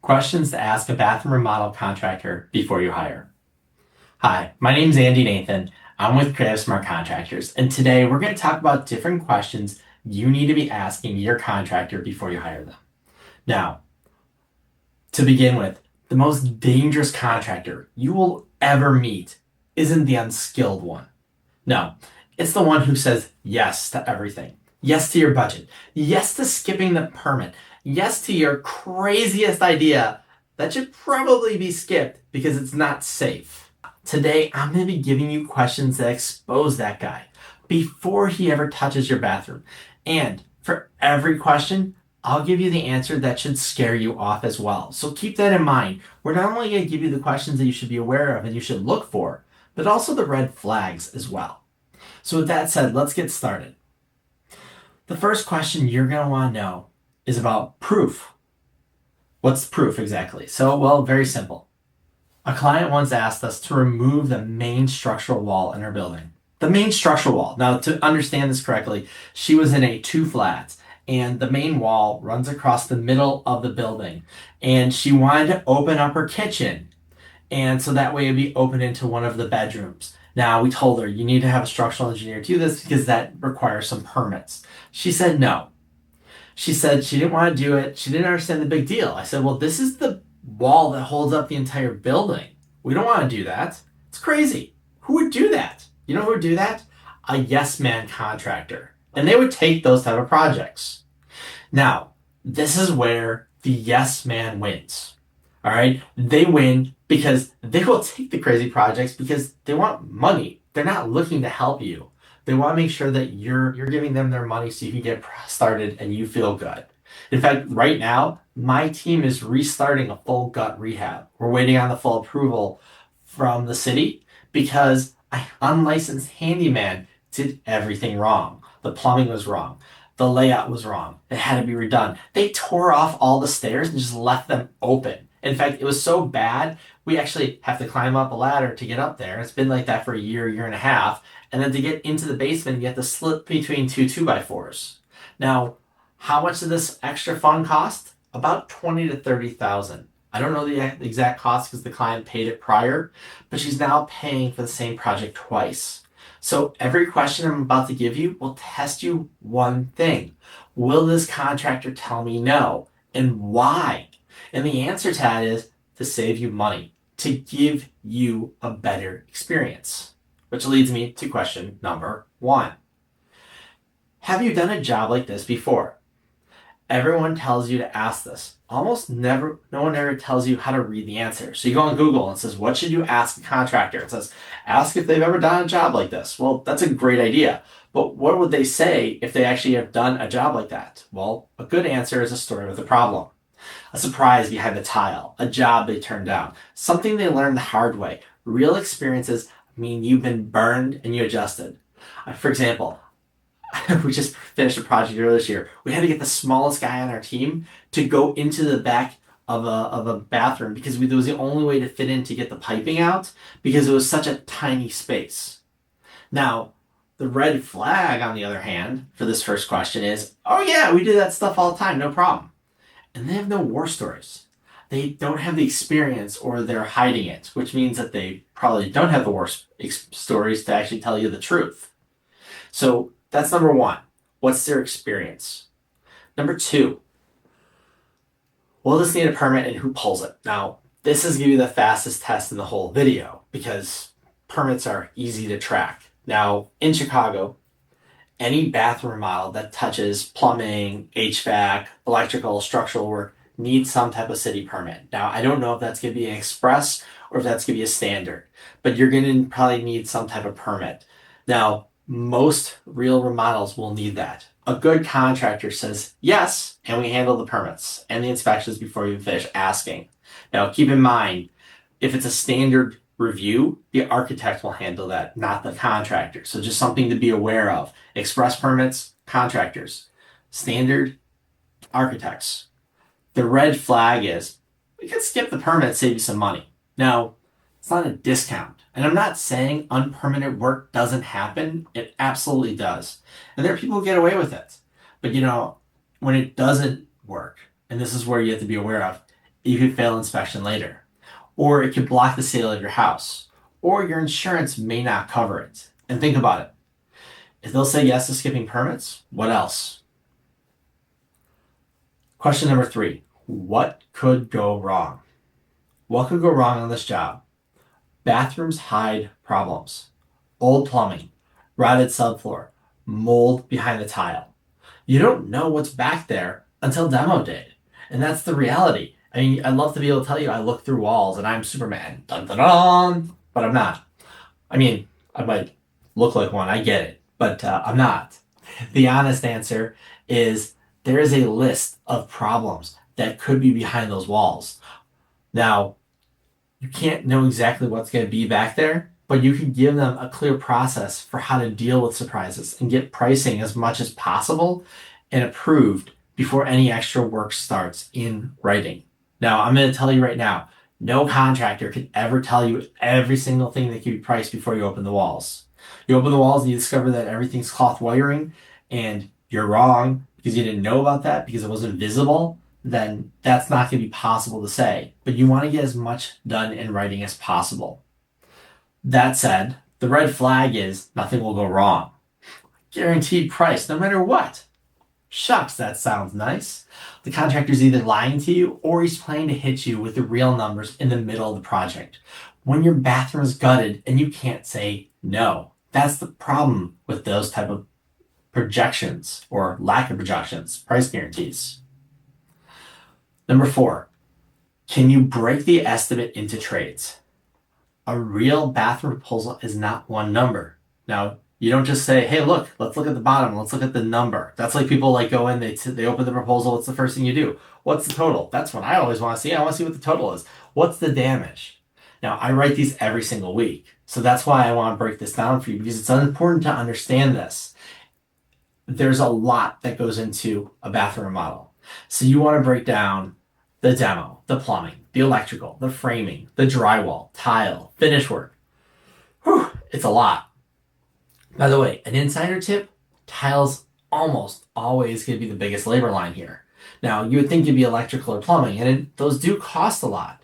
Questions to ask a bathroom remodel contractor before you hire. Hi, my name is Andy Nathan. I'm with Creative Smart Contractors, and today we're going to talk about different questions you need to be asking your contractor before you hire them. Now, to begin with, the most dangerous contractor you will ever meet isn't the unskilled one. No, it's the one who says yes to everything. Yes to your budget. Yes to skipping the permit. Yes to your craziest idea that should probably be skipped because it's not safe. Today, I'm going to be giving you questions that expose that guy before he ever touches your bathroom. And for every question, I'll give you the answer that should scare you off as well. So keep that in mind. We're not only going to give you the questions that you should be aware of and you should look for, but also the red flags as well. So with that said, let's get started. The first question you're going to want to know is about proof. What's proof exactly? So, well, very simple. A client once asked us to remove the main structural wall in our building. The main structural wall. Now, to understand this correctly, she was in a 2 flats and the main wall runs across the middle of the building. And she wanted to open up her kitchen. And so that way it'd be open into one of the bedrooms. Now, we told her, you need to have a structural engineer do this because that requires some permits. She said no. She said she didn't want to do it. She didn't understand the big deal. I said, well, this is the wall that holds up the entire building. We don't want to do that. It's crazy. Who would do that? You know who would do that? A yes man contractor. And they would take those type of projects. Now, this is where the yes man wins. All right? They win because they will take the crazy projects because they want money. They're not looking to help you. They want to make sure that you're giving them their money so you can get started and you feel good. In fact, right now, my team is restarting a full gut rehab. We're waiting on the full approval from the city because an unlicensed handyman did everything wrong. The plumbing was wrong. The layout was wrong. It had to be redone. They tore off all the stairs and just left them open. In fact, it was so bad, we actually have to climb up a ladder to get up there. It's been like that for a year and a half. And then to get into the basement, you have to slip between two 2x4s. Now, how much did this extra fund cost? About $20,000 to $30,000. I don't know the exact cost because the client paid it prior, but she's now paying for the same project twice. So every question I'm about to give you will test you one thing. Will this contractor tell me no? And why? And the answer to that is to save you money, to give you a better experience. Which leads me to question number 1. Have you done a job like this before? Everyone tells you to ask this. Almost never, no one ever tells you how to read the answer. So you go on Google and it says, what should you ask a contractor? It says, ask if they've ever done a job like this. Well, that's a great idea. But what would they say if they actually have done a job like that? Well, a good answer is a story with a problem. A surprise behind the tile, a job they turned down, something they learned the hard way. Real experiences mean you've been burned and you adjusted. For example, we just finished a project earlier this year. We had to get the smallest guy on our team to go into the back of a bathroom because it was the only way to fit in to get the piping out because it was such a tiny space. Now, the red flag, on the other hand, for this first question is, oh yeah, we do that stuff all the time, no problem. And they have no war stories. They don't have the experience or they're hiding it, which means that they probably don't have the war stories to actually tell you the truth. So that's number 1. What's their experience? Number 2, will this need a permit and who pulls it? Now, this is going to be the fastest test in the whole video because permits are easy to track. Now, in Chicago, any bathroom remodel that touches plumbing, HVAC, electrical, structural work needs some type of city permit. Now, I don't know if that's going to be an express or if that's going to be a standard, but you're going to probably need some type of permit. Now, most real remodels will need that. A good contractor says yes, and we handle the permits and the inspections before you finish asking. Now, keep in mind, if it's a standard review, the architect will handle that, not the contractor. So just something to be aware of. Express permits, contractors. Standard, architects. The red flag is, we can skip the permit, save you some money. Now, it's not a discount. And I'm not saying unpermitted work doesn't happen. It absolutely does. And there are people who get away with it. But when it doesn't work, and this is where you have to be aware of, You could fail inspection later. Or it could block the sale of your house. Or your insurance may not cover it. And think about it. If they'll say yes to skipping permits, what else? Question number 3. What could go wrong? What could go wrong on this job? Bathrooms hide problems. Old plumbing, rotted subfloor, mold behind the tile. You don't know what's back there until demo day. And that's the reality. I mean, I'd love to be able to tell you I look through walls and I'm Superman. Dun, dun, dun, but I'm not. I mean, I might look like one, I get it, but I'm not. The honest answer is there is a list of problems that could be behind those walls. Now, you can't know exactly what's going to be back there, but you can give them a clear process for how to deal with surprises and get pricing as much as possible and approved before any extra work starts in writing. Now, I'm going to tell you right now, no contractor can ever tell you every single thing that can be priced before you open the walls. You open the walls and you discover that everything's cloth wiring and you're wrong because you didn't know about that because it wasn't visible, then that's not going to be possible to say. But you want to get as much done in writing as possible. That said, the red flag is nothing will go wrong. Guaranteed price, no matter what. Shucks, that sounds nice. The contractor's either lying to you or he's planning to hit you with the real numbers in the middle of the project. When your bathroom is gutted and you can't say no. That's the problem with those type of projections or lack of projections, price guarantees. Number 4, can you break the estimate into trades? A real bathroom proposal is not one number. Now, you don't just say, hey, look, let's look at the bottom. Let's look at the number. That's like people like go in, they open the proposal. What's the first thing you do? What's the total? That's what I always want to see. I want to see what the total is. What's the damage? Now, I write these every single week. So that's why I want to break this down for you because it's important to understand this. There's a lot that goes into a bathroom remodel. So you want to break down the demo, the plumbing, the electrical, the framing, the drywall, tile, finish work. Whew, it's a lot. By the way, an insider tip, tile's almost always going to be the biggest labor line here. Now, you would think it'd be electrical or plumbing, and those do cost a lot.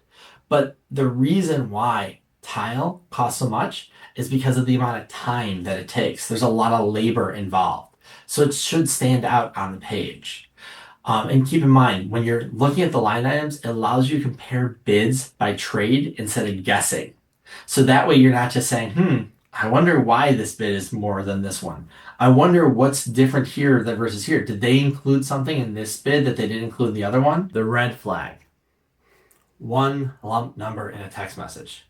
But the reason why tile costs so much is because of the amount of time that it takes. There's a lot of labor involved. So it should stand out on the page. And keep in mind, when you're looking at the line items, it allows you to compare bids by trade instead of guessing. So that way you're not just saying, I wonder why this bid is more than this one. I wonder what's different here versus here. Did they include something in this bid that they didn't include in the other one? The red flag. One lump number in a text message.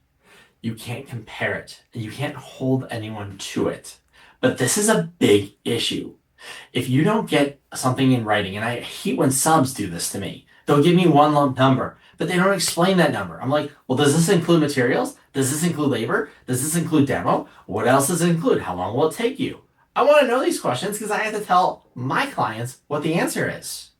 You can't compare it, and you can't hold anyone to it. But this is a big issue. If you don't get something in writing, and I hate when subs do this to me, they'll give me one lump number, but they don't explain that number. I'm like, well, does this include materials? Does this include labor? Does this include demo? What else does it include? How long will it take you? I want to know these questions because I have to tell my clients what the answer is.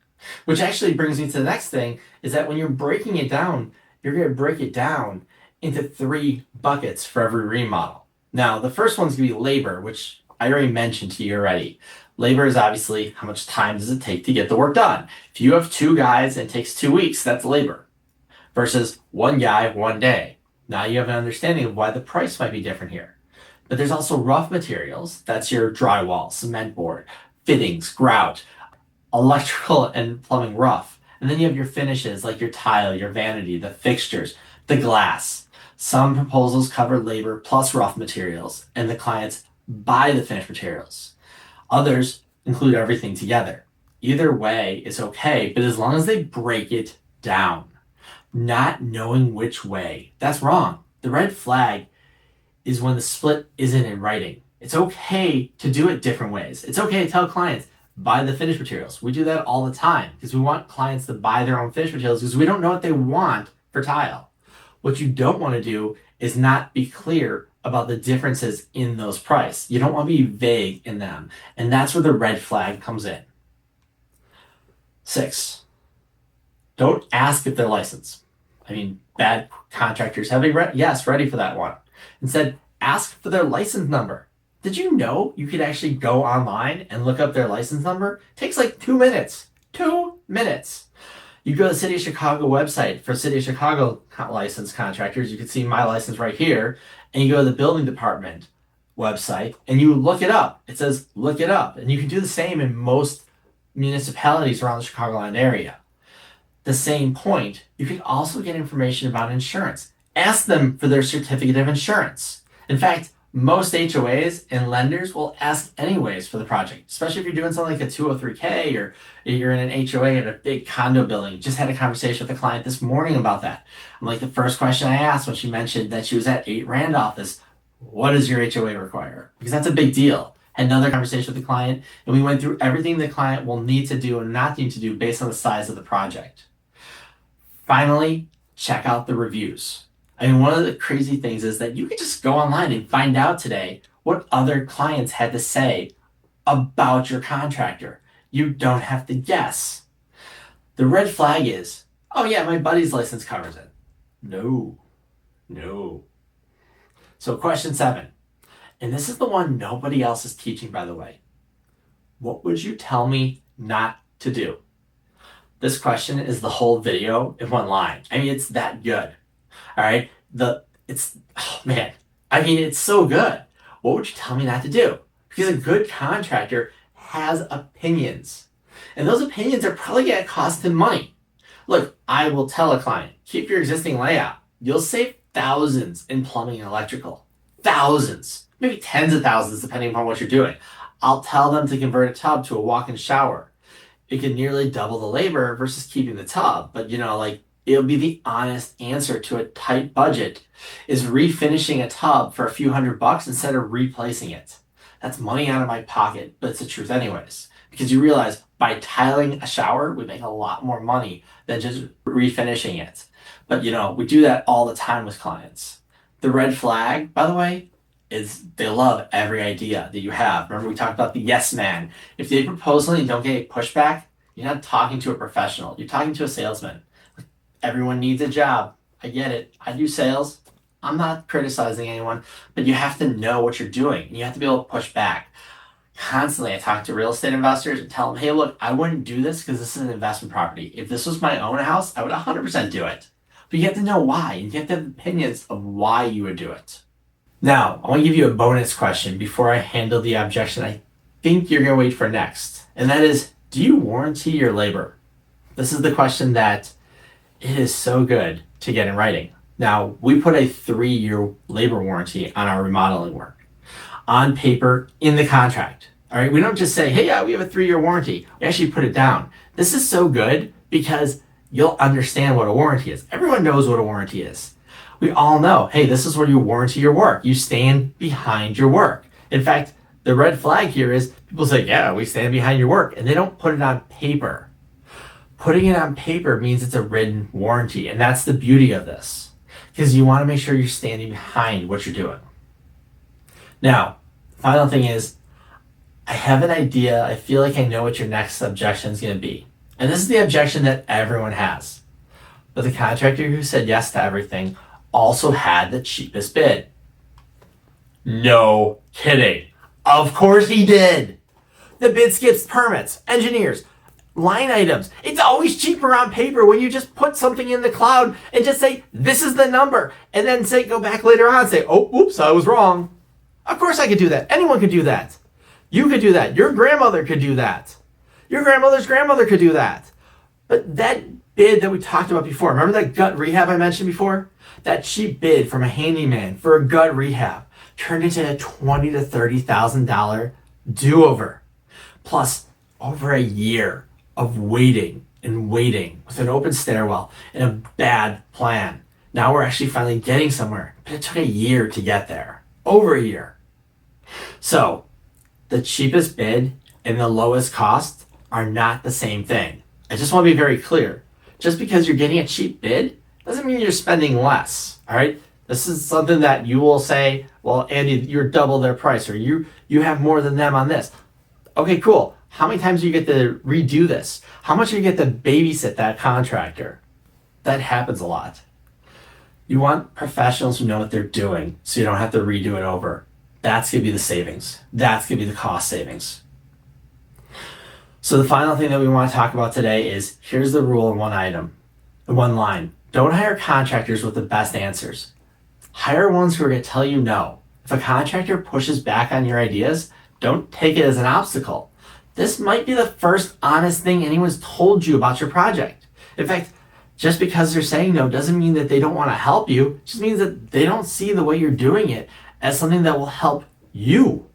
Which actually brings me to the next thing, is that when you're breaking it down, you're going to break it down into 3 buckets for every remodel. Now, the first one's going to be labor, which I already mentioned to you already. Labor is obviously how much time does it take to get the work done. If you have 2 guys and it takes 2 weeks, that's labor. Versus 1 guy, 1 day. Now you have an understanding of why the price might be different here. But there's also rough materials. That's your drywall, cement board, fittings, grout, electrical and plumbing rough. And then you have your finishes like your tile, your vanity, the fixtures, the glass. Some proposals cover labor plus rough materials, and the clients buy the finished materials. Others include everything together. Either way is okay, but as long as they break it down. Not knowing which way, that's wrong. The red flag is when the split isn't in writing. It's okay to do it different ways. It's okay to tell clients, buy the finished materials. We do that all the time because we want clients to buy their own finished materials because we don't know what they want for tile. What you don't want to do is not be clear about the differences in those price. You don't want to be vague in them. And that's where the red flag comes in. 6, don't ask if they're licensed. I mean, bad contractors have ready for that one. Instead, ask for their license number. Did you know you could actually go online and look up their license number? It takes like 2 minutes. 2 minutes. You go to the City of Chicago website for City of Chicago licensed contractors. You can see my license right here. And you go to the building department website and you look it up. It says look it up. And you can do the same in most municipalities around the Chicagoland area. The same point, you can also get information about insurance. Ask them for their certificate of insurance. In fact, most HOAs and lenders will ask anyways for the project, especially if you're doing something like a 203K or you're in an HOA in a big condo building. Just had a conversation with a client this morning about that. I'm like, the first question I asked when she mentioned that she was at 8 Randolph is, what does your HOA require? Because that's a big deal. Had another conversation with the client, and we went through everything the client will need to do and not need to do based on the size of the project. Finally, check out the reviews. I mean, one of the crazy things is that you can just go online and find out today what other clients had to say about your contractor. You don't have to guess. The red flag is, oh yeah, my buddy's license covers it. No. So question 7, and this is the one nobody else is teaching, by the way. What would you tell me not to do? This question is the whole video in one line. I mean, it's that good. All right. It's so good. What would you tell me not to do? Because a good contractor has opinions. And those opinions are probably going to cost him money. Look, I will tell a client, keep your existing layout. You'll save thousands in plumbing and electrical. Thousands. Maybe tens of thousands depending upon what you're doing. I'll tell them to convert a tub to a walk-in shower. It can nearly double the labor versus keeping the tub. But it'll be the honest answer to a tight budget is refinishing a tub for a few $100 instead of replacing it. That's money out of my pocket, but it's the truth anyways. Because you realize by tiling a shower, we make a lot more money than just refinishing it. But we do that all the time with clients. The red flag, by the way, is they love every idea that you have. Remember we talked about the yes man. If they propose something and don't get pushback, you're not talking to a professional. You're talking to a salesman. Everyone needs a job. I get it. I do sales. I'm not criticizing anyone, but you have to know what you're doing. And you have to be able to push back. Constantly, I talk to real estate investors and tell them, hey, look, I wouldn't do this because this is an investment property. If this was my own house, I would 100% do it. But you have to know why. And you have to have opinions of why you would do it. Now, I want to give you a bonus question before I handle the objection I think you're going to wait for next. And that is, do you warranty your labor? This is the question that it is so good to get in writing. Now, we put a 3-year labor warranty on our remodeling work. On paper, in the contract. All right, we don't just say, hey, yeah, we have a 3-year warranty. We actually put it down. This is so good because you'll understand what a warranty is. Everyone knows what a warranty is. We all know, hey, this is where you warranty your work. You stand behind your work. In fact, the red flag here is people say, yeah, we stand behind your work, and they don't put it on paper. Putting it on paper means it's a written warranty, and that's the beauty of this, because you want to make sure you're standing behind what you're doing. Now, final thing is, I have an idea. I feel like I know what your next objection is going to be. And this is the objection that everyone has. But the contractor who said yes to everything also had the cheapest bid. No kidding. Of course he did. The bid skips permits, engineers, line items. It's always cheaper on paper when you just put something in the cloud and just say, this is the number. And then go back later on and say, oh, oops, I was wrong. Of course I could do that. Anyone could do that. You could do that. Your grandmother could do that. Your grandmother's grandmother could do that. But that bid that we talked about before, remember that gut rehab I mentioned before? That cheap bid from a handyman for a gut rehab turned into a $20,000 to $30,000 do-over. Plus over a year of waiting and waiting with an open stairwell and a bad plan. Now we're actually finally getting somewhere, but it took a year to get there. Over a year. So the cheapest bid and the lowest cost are not the same thing. I just want to be very clear. Just because you're getting a cheap bid doesn't mean you're spending less. All right. This is something that you will say, well, Andy, you're double their price, or you have more than them on this. Okay, cool. How many times do you get to redo this? How much do you get to babysit that contractor? That happens a lot. You want professionals who know what they're doing so you don't have to redo it over. That's going to be the savings. That's going to be the cost savings. So the final thing that we want to talk about today is here's the rule in one line. Don't hire contractors with the best answers. Hire ones who are going to tell you no. If a contractor pushes back on your ideas, don't take it as an obstacle. This might be the first honest thing anyone's told you about your project. In fact, just because they're saying no doesn't mean that they don't want to help you. It just means that they don't see the way you're doing it as something that will help you.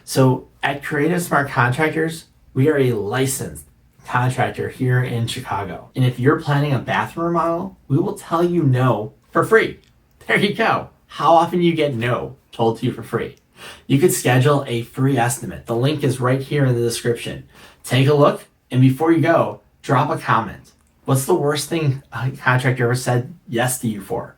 So at Creative Smart Contractors, we are a licensed contractor here in Chicago. And if you're planning a bathroom remodel, we will tell you no for free. There you go. How often do you get no told to you for free? You could schedule a free estimate. The link is right here in the description. Take a look, and before you go, drop a comment. What's the worst thing a contractor ever said yes to you for?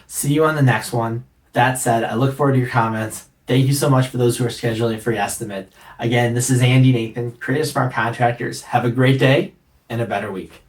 See you on the next one. That said, I look forward to your comments. Thank you so much for those who are scheduling a free estimate. Again, this is Andy Nathan, Creative Smart Contractors. Have a great day and a better week.